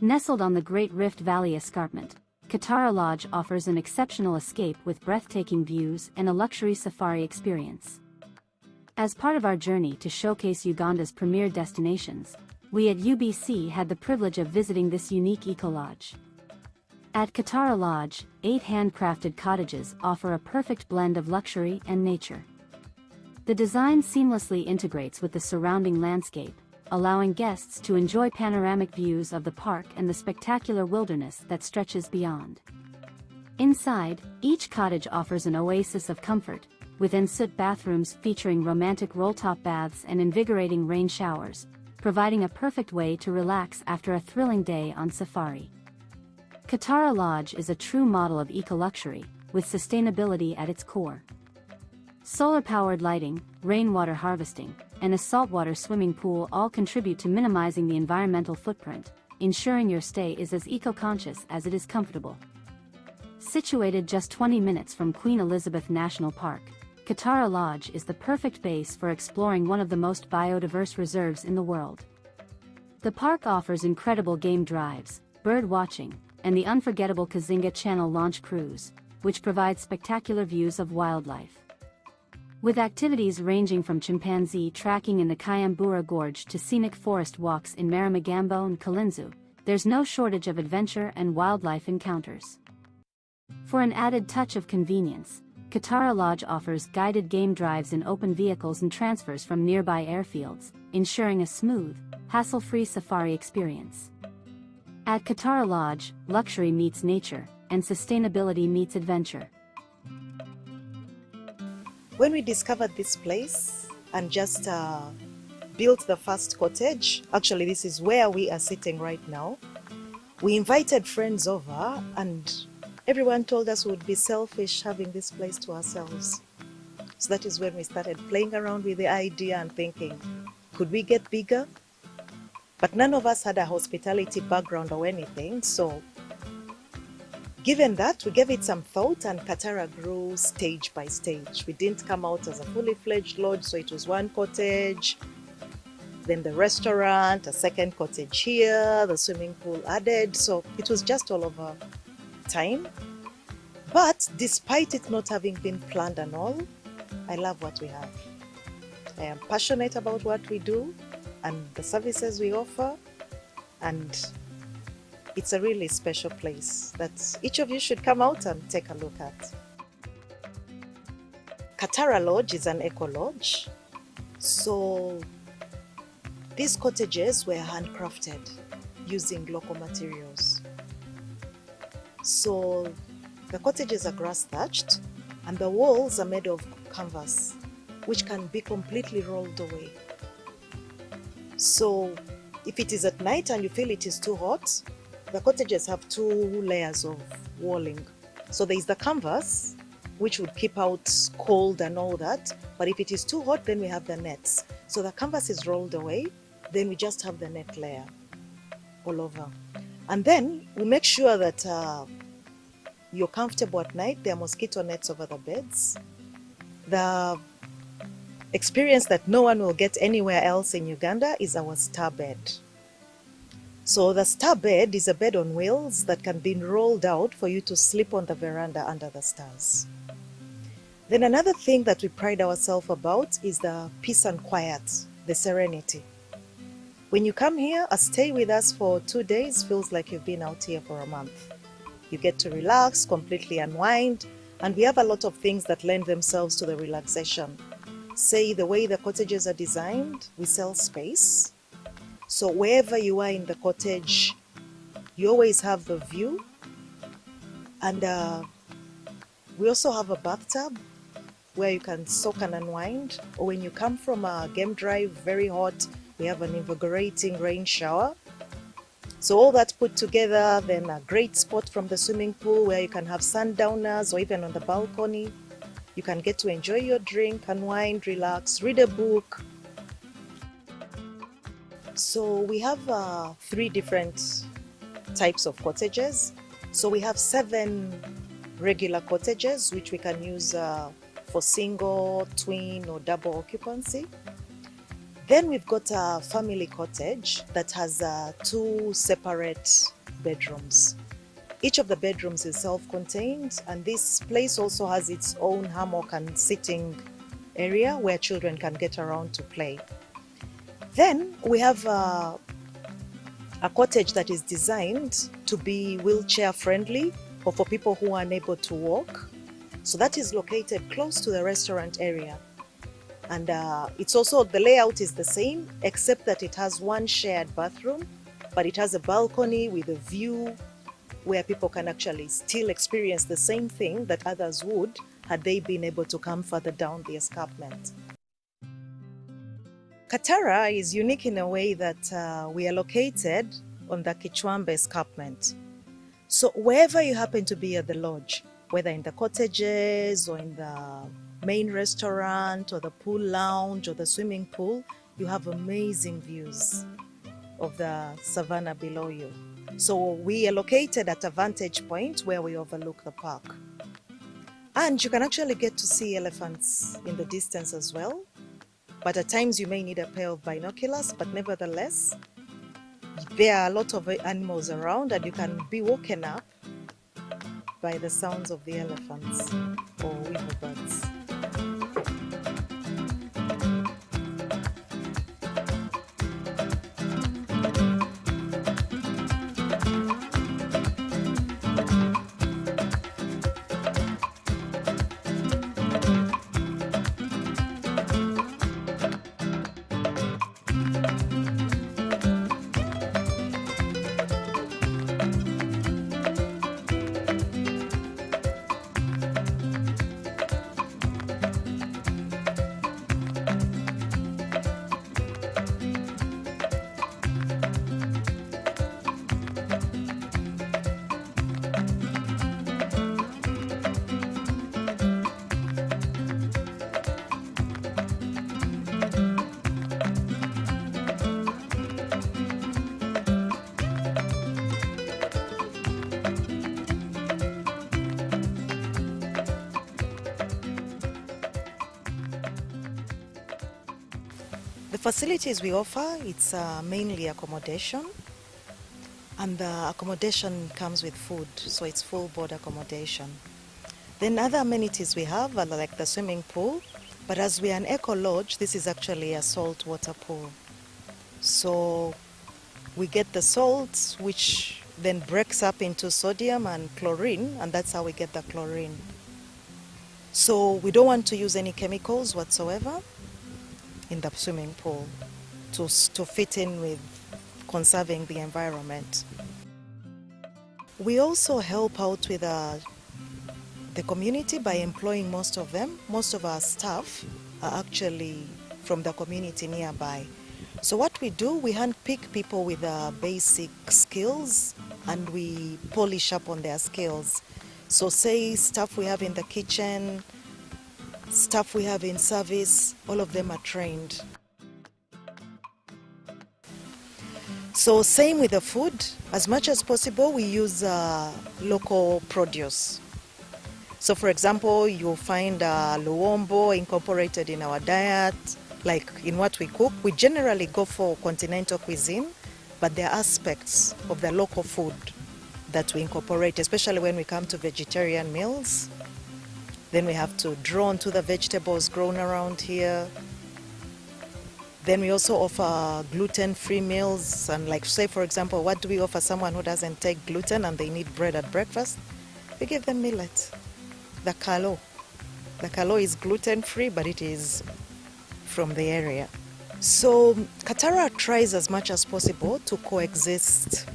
Nestled on the Great Rift Valley escarpment, Katara Lodge offers an exceptional escape with breathtaking views and a luxury safari experience. As part of our journey to showcase Uganda's premier destinations, we at UBC had the privilege of visiting this unique eco-lodge. At Katara Lodge, 8 handcrafted cottages offer a perfect blend of luxury and nature. The design seamlessly integrates with the surrounding landscape, allowing guests to enjoy panoramic views of the park and the spectacular wilderness that stretches beyond. Inside, each cottage offers an oasis of comfort, with ensuite bathrooms featuring romantic roll-top baths and invigorating rain showers, providing a perfect way to relax after a thrilling day on safari. Katara Lodge is a true model of eco-luxury, with sustainability at its core. Solar-powered lighting, rainwater harvesting, and a saltwater swimming pool all contribute to minimizing the environmental footprint, ensuring your stay is as eco-conscious as it is comfortable. Situated just 20 minutes from Queen Elizabeth National Park, Katara Lodge is the perfect base for exploring one of the most biodiverse reserves in the world. The park offers incredible game drives, bird watching, and the unforgettable Kazinga Channel launch cruise, which provides spectacular views of wildlife. With activities ranging from chimpanzee tracking in the Kayambura Gorge to scenic forest walks in Maramagambo and Kalinzu, there's no shortage of adventure and wildlife encounters. For an added touch of convenience, Katara Lodge offers guided game drives in open vehicles and transfers from nearby airfields, ensuring a smooth, hassle-free safari experience. At Katara Lodge, luxury meets nature, and sustainability meets adventure. When we discovered this place and just built the first cottage, actually this is where we are sitting right now, we invited friends over and everyone told us we would be selfish having this place to ourselves. So that is when we started playing around with the idea and thinking, could we get bigger? But none of us had a hospitality background or anything, so given that, we gave it some thought and Qatara grew stage by stage. We didn't come out as a fully fledged lodge, so it was one cottage, then the restaurant, a second cottage here, the swimming pool added, so it was just all over time. But despite it not having been planned and all, I love what we have. I am passionate about what we do and the services we offer, and it's a really special place that each of you should come out and take a look at. Katara Lodge is an eco lodge. So these cottages were handcrafted using local materials. So the cottages are grass thatched and the walls are made of canvas, which can be completely rolled away. So if it is at night and you feel it is too hot, the cottages have 2 layers of walling. So there is the canvas, which would keep out cold and all that. But if it is too hot, then we have the nets. So the canvas is rolled away, then we just have the net layer all over. And then we make sure that you're comfortable at night. There are mosquito nets over the beds. The experience that no one will get anywhere else in Uganda is our star bed. So the star bed is a bed on wheels that can be rolled out for you to sleep on the veranda under the stars. Then another thing that we pride ourselves about is the peace and quiet, the serenity. When you come here, a stay with us for 2 days feels like you've been out here for a month. You get to relax, completely unwind, and we have a lot of things that lend themselves to the relaxation. Say the way the cottages are designed, we sell space. So wherever you are in the cottage, you always have the view. And we also have a bathtub where you can soak and unwind. Or when you come from a game drive, very hot, we have an invigorating rain shower. So all that put together, then a great spot from the swimming pool where you can have sundowners or even on the balcony. You can get to enjoy your drink, unwind, relax, read a book. So we have 3 different types of cottages. So we have 7 regular cottages, which we can use for single, twin, or double occupancy. Then we've got a family cottage that has 2 separate bedrooms. Each of the bedrooms is self-contained, and this place also has its own hammock and sitting area where children can get around to play. Then we have a cottage that is designed to be wheelchair friendly or for people who are unable to walk. So that is located close to the restaurant area. And it's also, the layout is the same, except that it has one shared bathroom, but it has a balcony with a view where people can actually still experience the same thing that others would had they been able to come further down the escarpment. Qatara is unique in a way that we are located on the Kichwambe escarpment. So wherever you happen to be at the lodge, whether in the cottages or in the main restaurant or the pool lounge or the swimming pool, you have amazing views of the savannah below you. So we are located at a vantage point where we overlook the park. And you can actually get to see elephants in the distance as well. But at times you may need a pair of binoculars, but nevertheless, there are a lot of animals around and you can be woken up by the sounds of the elephants or weaver birds. The facilities we offer, it's mainly accommodation, and the accommodation comes with food, so it's full board accommodation. Then other amenities we have are like the swimming pool, but as we are an eco lodge, this is actually a salt water pool. So we get the salt, which then breaks up into sodium and chlorine, and that's how we get the chlorine. So we don't want to use any chemicals whatsoever in the swimming pool to fit in with conserving the environment. We also help out with the community by employing most of them. Most of our staff are actually from the community nearby. So what we do, we handpick people with basic skills and we polish up on their skills. So say staff we have in the kitchen, staff we have in service, all of them are trained. So same with the food, as much as possible we use local produce. So for example, you'll find luombo incorporated in our diet, like in what we cook. We generally go for continental cuisine, but there are aspects of the local food that we incorporate, especially when we come to vegetarian meals. Then we have to draw onto the vegetables grown around here. Then we also offer gluten-free meals, and like say for example, what do we offer someone who doesn't take gluten and they need bread at breakfast? We give them millet, the kalo. The kalo is gluten-free, but it is from the area. So Qatara tries as much as possible to coexist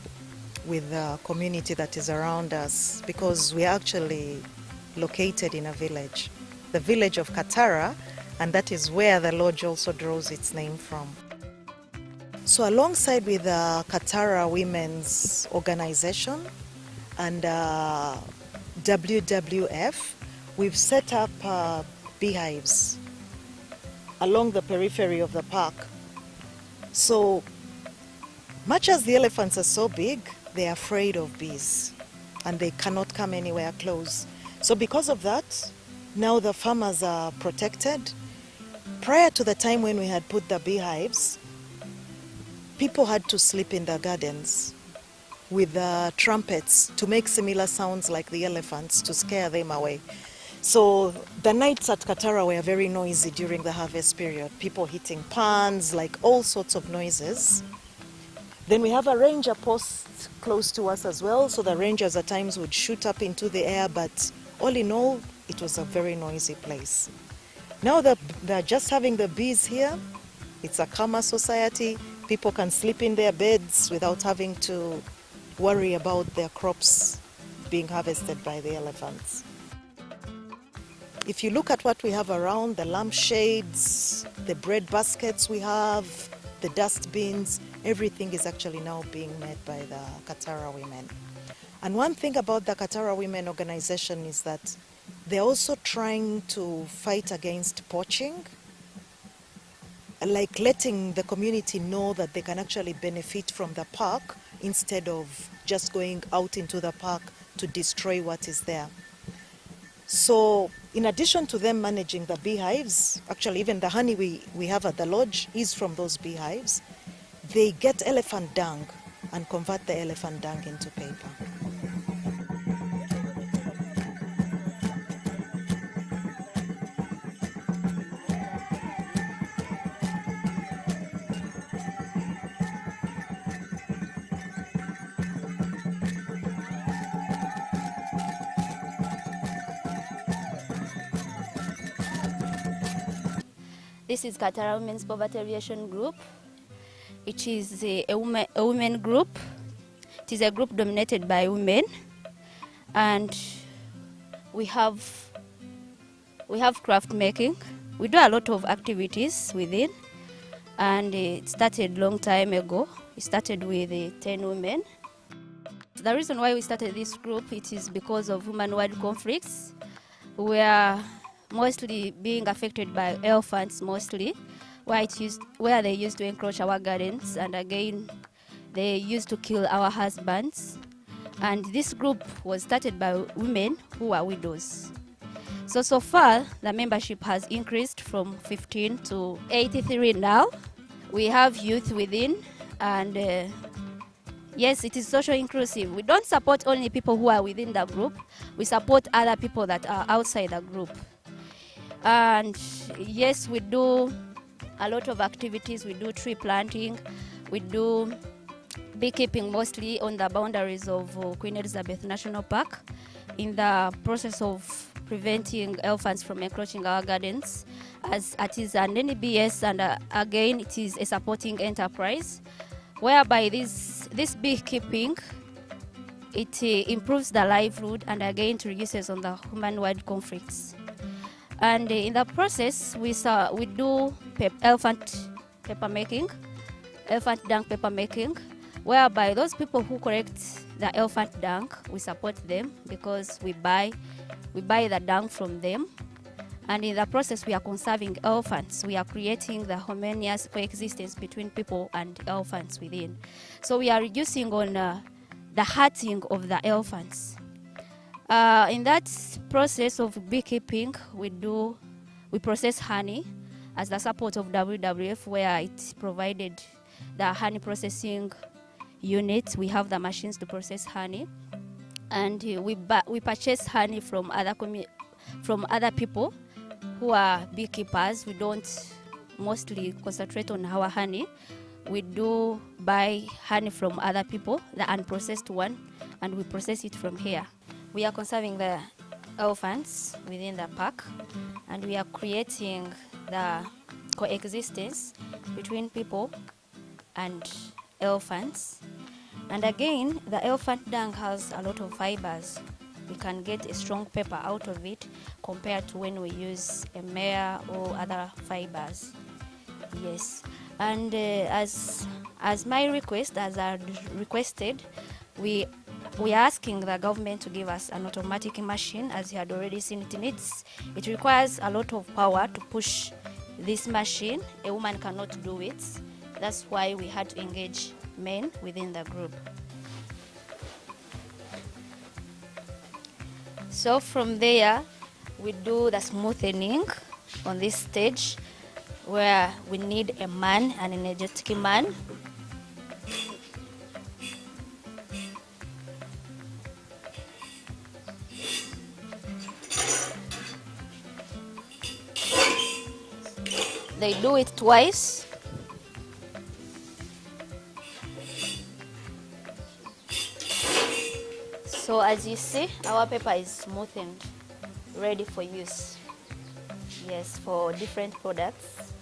with the community that is around us, because we are actually located in a village, the village of Qatara, and that is where the lodge also draws its name from. So alongside with the Qatara Women's Organization and WWF, we've set up beehives along the periphery of the park. So much as the elephants are so big, they're afraid of bees and they cannot come anywhere close. So because of that, now the farmers are protected. prior to the time when we had put the beehives, people had to sleep in the gardens with trumpets to make similar sounds like the elephants to scare them away. So the nights at Qatara were very noisy during the harvest period. People hitting pans, like all sorts of noises. Then we have a ranger post close to us as well. So the rangers at times would shoot up into the air, but all in all, it was a very noisy place. Now that they're just having the bees here, it's a calmer society. People can sleep in their beds without having to worry about their crops being harvested by the elephants. If you look at what we have around, the lampshades, the bread baskets we have, the dust bins, everything is actually now being made by the Katara women. And one thing about the Katara Women organization is that they're also trying to fight against poaching, like letting the community know that they can actually benefit from the park instead of just going out into the park to destroy what is there. So in addition to them managing the beehives, actually even the honey we have at the lodge is from those beehives. They get elephant dung and convert the elephant dung into paper. This is Katara Women's Poverty Alleviation Group. It is a women group. It is a group dominated by women, and we have craft making. We do a lot of activities within, and it started long time ago. It started with 10 women. The reason why we started this group, it is because of human-wide conflicts. We are mostly being affected by elephants, mostly, where they used to encroach our gardens, and again, they used to kill our husbands. And this group was started by women who are widows. So far, the membership has increased from 15 to 83 now. We have youth within, and yes, it is social inclusive. We don't support only people who are within the group. We support other people that are outside the group. And yes, we do a lot of activities. We do tree planting. We do beekeeping, mostly on the boundaries of Queen Elizabeth National Park, in the process of preventing elephants from encroaching our gardens, as it is an NBS, and again, it is a supporting enterprise, whereby this beekeeping, it improves the livelihood, and again, it reduces on the human-wide conflicts. And in the process, we do elephant paper making, elephant dung paper making, whereby those people who collect the elephant dung, we support them because we buy the dung from them. And in the process, we are conserving elephants. We are creating the harmonious coexistence between people and elephants within. So we are reducing on the hurting of the elephants. In that process of beekeeping, we process honey as the support of WWF, where it provided the honey processing unit. We have the machines to process honey, and we purchase honey from other people who are beekeepers. We don't mostly concentrate on our honey. We do buy honey from other people, the unprocessed one, and we process it from here. We are conserving the elephants within the park, and we are creating the coexistence between people and elephants. And again, the elephant dung has a lot of fibers. We can get a strong paper out of it compared to when we use a mare or other fibers. Yes, and as my request, as I requested, we are asking the government to give us an automatic machine. As you had already seen, it requires a lot of power to push this machine. A woman cannot do it. That's why we had to engage men within the group. So from there, we do the smoothening on this stage. where we need a man, an energetic man. They do it twice. So as you see, our paper is smoothened, ready for use. Yes, for different products.